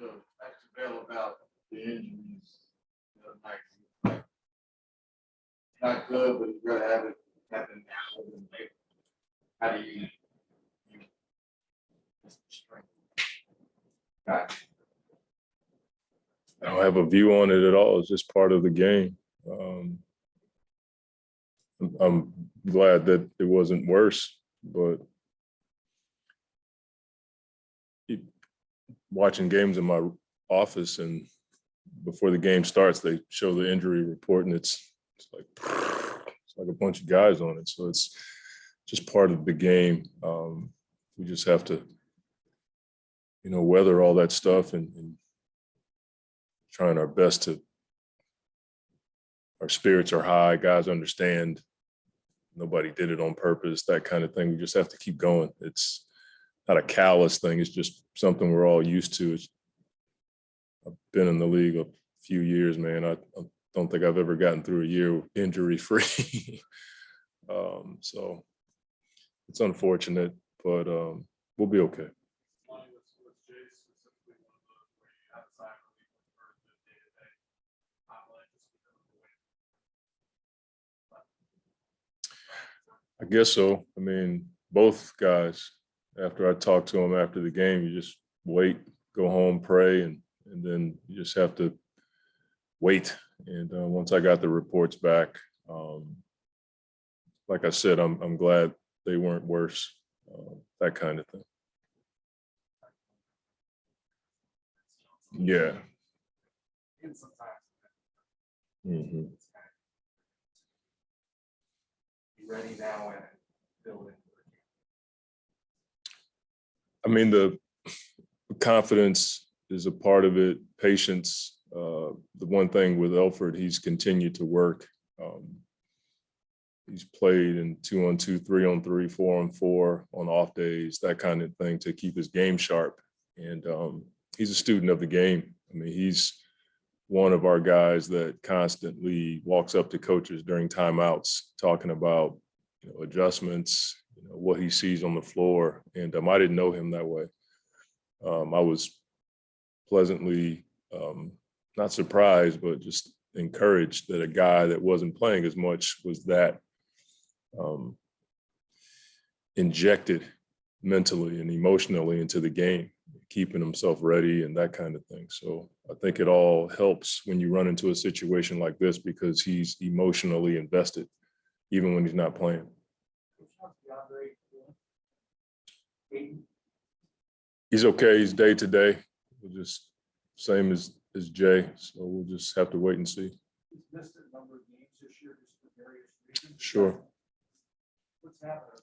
ask Bell about the injuries the other night. Like, not good, but you gotta have it happen now. How do you strength? Gotcha. I don't have a view on it at all. It's just part of the game. I'm glad that it wasn't worse, but watching games in my office, and before the game starts, they show the injury report, and it's like a bunch of guys on it. So it's just part of the game. We just have to, weather all that stuff and trying our best to. Our spirits are high. Guys understand nobody did it on purpose, that kind of thing. We just have to keep going. It's not a callous thing. It's just something we're all used to. I've been in the league a few years, man. I don't think I've ever gotten through a year injury free. So it's unfortunate, but we'll be okay. I guess so. I mean, both guys, after I talked to them after the game, you just wait, go home, pray, and then you just have to wait. And once I got the reports back, like I said, I'm glad they weren't worse, that kind of thing. Yeah. Mm-hmm. Ready now and building. I mean, the confidence is a part of it. Patience. The one thing with Elford, he's continued to work. He's played in 2-on-2, 3-on-3, 4-on-4 on off days, that kind of thing, to keep his game sharp. And he's a student of the game. I mean, he's one of our guys that constantly walks up to coaches during timeouts, talking about adjustments, what he sees on the floor. And I didn't know him that way. I was pleasantly not surprised, but just encouraged that a guy that wasn't playing as much was that injected mentally and emotionally into the game, keeping himself ready and that kind of thing. So I think it all helps when you run into a situation like this, because he's emotionally invested, even when he's not playing. He's okay. He's day to day. We're just same as Jay. So we'll just have to wait and see. He's missed a number of games this year just for various reasons. Sure. What's happened?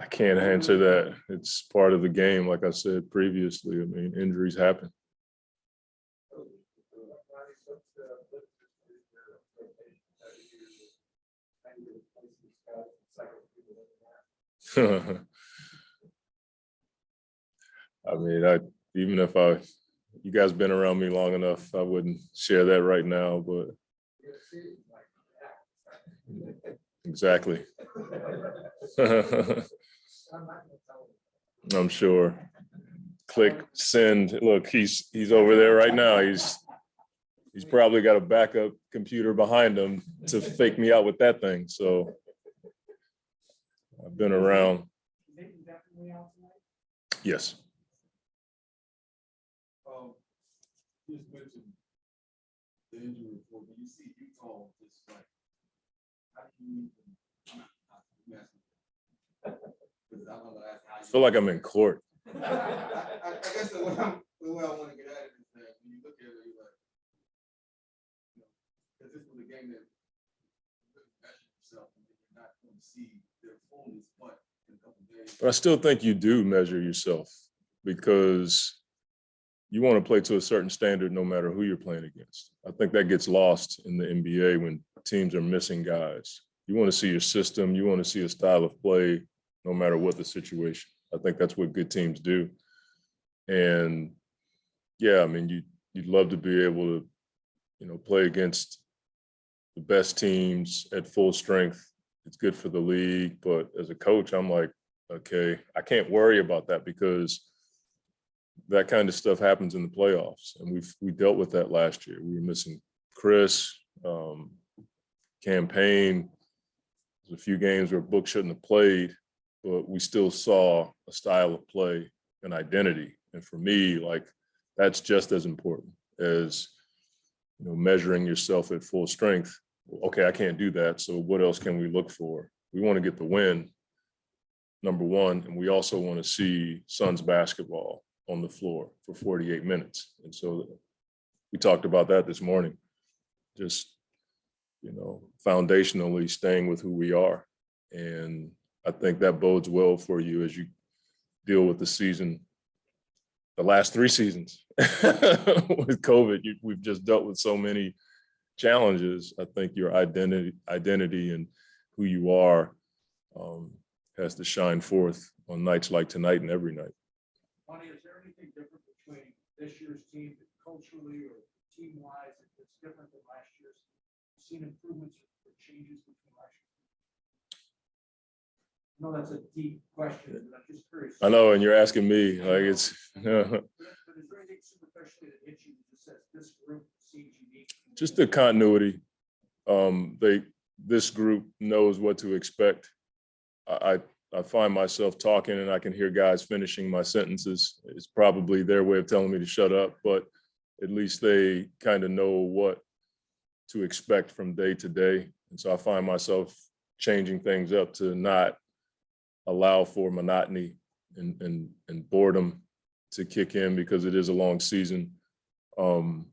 I can't answer that. It's part of the game. Like I said previously, I mean, injuries happen. I mean, even if you guys been around me long enough, I wouldn't share that right now, but exactly. I'm sure. Click send. Look, he's over there right now. He's probably got a backup computer behind him to fake me out with that thing. So I've been around. Yes. You just mentioned the injury report. When you see Utah, just like, how do you I feel like I'm in court. I guess the way I want to get at it is that when you look at it, you're like, because this was a game that you really measure yourself, and you're not going to see their fullness, but in a couple of days. But I still think you do measure yourself, because you want to play to a certain standard no matter who you're playing against. I think that gets lost in the NBA when teams are missing guys. You want to see your system. You want to see a style of play no matter what the situation. I think that's what good teams do. And yeah, I mean, you'd love to be able to, play against the best teams at full strength. It's good for the league. But as a coach, I'm like, Okay, I can't worry about that because that kind of stuff happens in the playoffs, and we dealt with that last year. We were missing Chris, Campaign. There's a few games where Book shouldn't have played, but we still saw a style of play, an identity. And for me, like, that's just as important as, you know, measuring yourself at full strength. Okay, I can't do that. So what else can we look for? We want to get the win, number one, and we also want to see Suns basketball on the floor for 48 minutes. And so we talked about that this morning. Just, you know, foundationally staying with who we are. And I think that bodes well for you as you deal with the season, the last 3 seasons with COVID. We've just dealt with so many challenges. I think your identity and who you are has to shine forth on nights like tonight and every night. Monty, is there anything different between this year's team culturally or team-wise that's different than last year's? Seen improvements or changes between last year? No, that's a deep question, but I'm just curious. I know, and you're asking me, like, it's. But is there anything superficially that hits you that just says this group seems unique? Just the continuity. This group knows what to expect. I find myself talking and I can hear guys finishing my sentences. It's probably their way of telling me to shut up, but at least they kind of know what to expect from day to day. And so I find myself changing things up to not allow for monotony and boredom to kick in, because it is a long season. In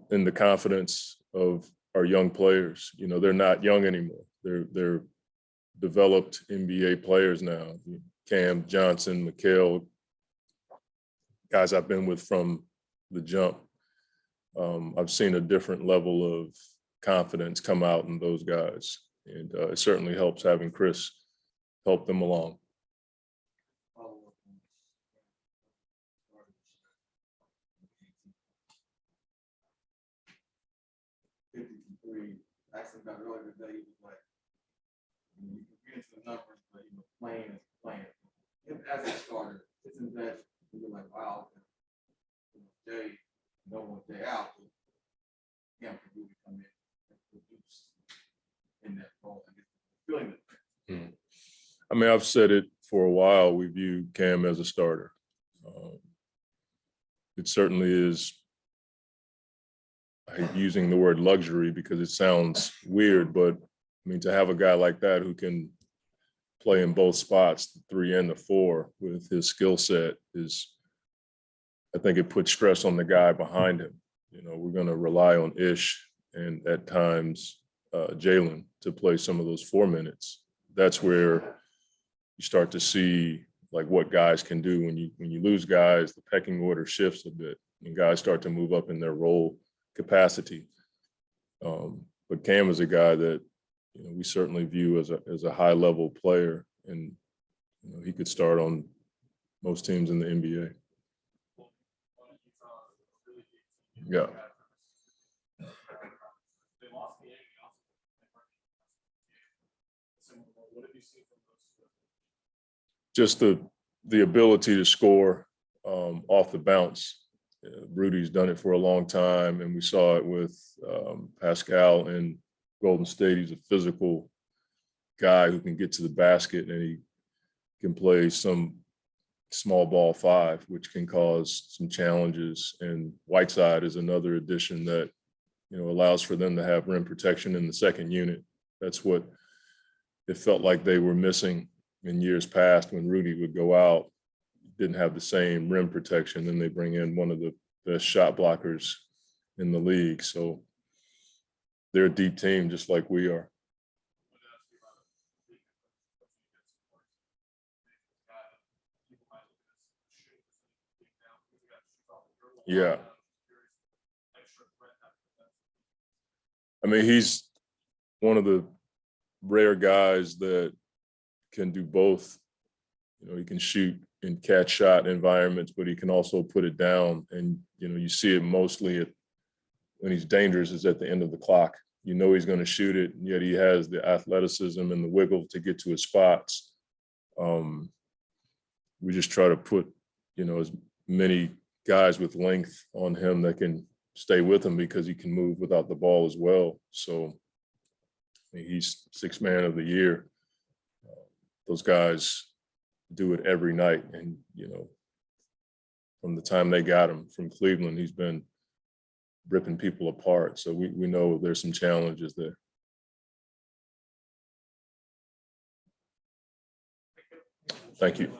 the confidence of our young players, you know, they're not young anymore. They're developed NBA players now. Cam, Johnson, Mikal, guys I've been with from the jump. I've seen a different level of confidence come out in those guys. And it certainly helps having Chris help them along. Actually got earlier today, he was like, you can get into the numbers, but he was playing. As a starter, it's in that you're like, wow, day, no one day out, Cam can really come in and produce in that role. I guess feeling it. I mean, I've said it for a while. We view Cam as a starter. It certainly is. I hate using the word luxury because it sounds weird, but I mean, to have a guy like that who can play in both spots, the 3 and the 4, with his skill set is, I think it puts stress on the guy behind him. You know, we're going to rely on Ish and at times Jalen to play some of those 4 minutes. That's where you start to see like what guys can do. When you lose guys, the pecking order shifts a bit and guys start to move up in their role capacity. But Cam is a guy that, you know, we certainly view as a high level player, and you know, he could start on most teams in the NBA. Yeah. Just the ability to score off the bounce. Rudy's done it for a long time, and we saw it with Pascal in Golden State. He's a physical guy who can get to the basket, and he can play some small ball 5, which can cause some challenges. And Whiteside is another addition that, you know, allows for them to have rim protection in the second unit. That's what it felt like they were missing in years past when Rudy would go out, didn't have the same rim protection. Then they bring in one of the best shot blockers in the league. So they're a deep team, just like we are. Yeah. I mean, he's one of the rare guys that can do both. You know, he can shoot in catch shot environments, but he can also put it down. And, you know, you see it mostly when he's dangerous is at the end of the clock. You know he's going to shoot it, and yet he has the athleticism and the wiggle to get to his spots. We just try to put, as many guys with length on him that can stay with him because he can move without the ball as well. So he's sixth man of the year. Those guys do it every night. And, from the time they got him from Cleveland, he's been ripping people apart. So we know there's some challenges there. Thank you.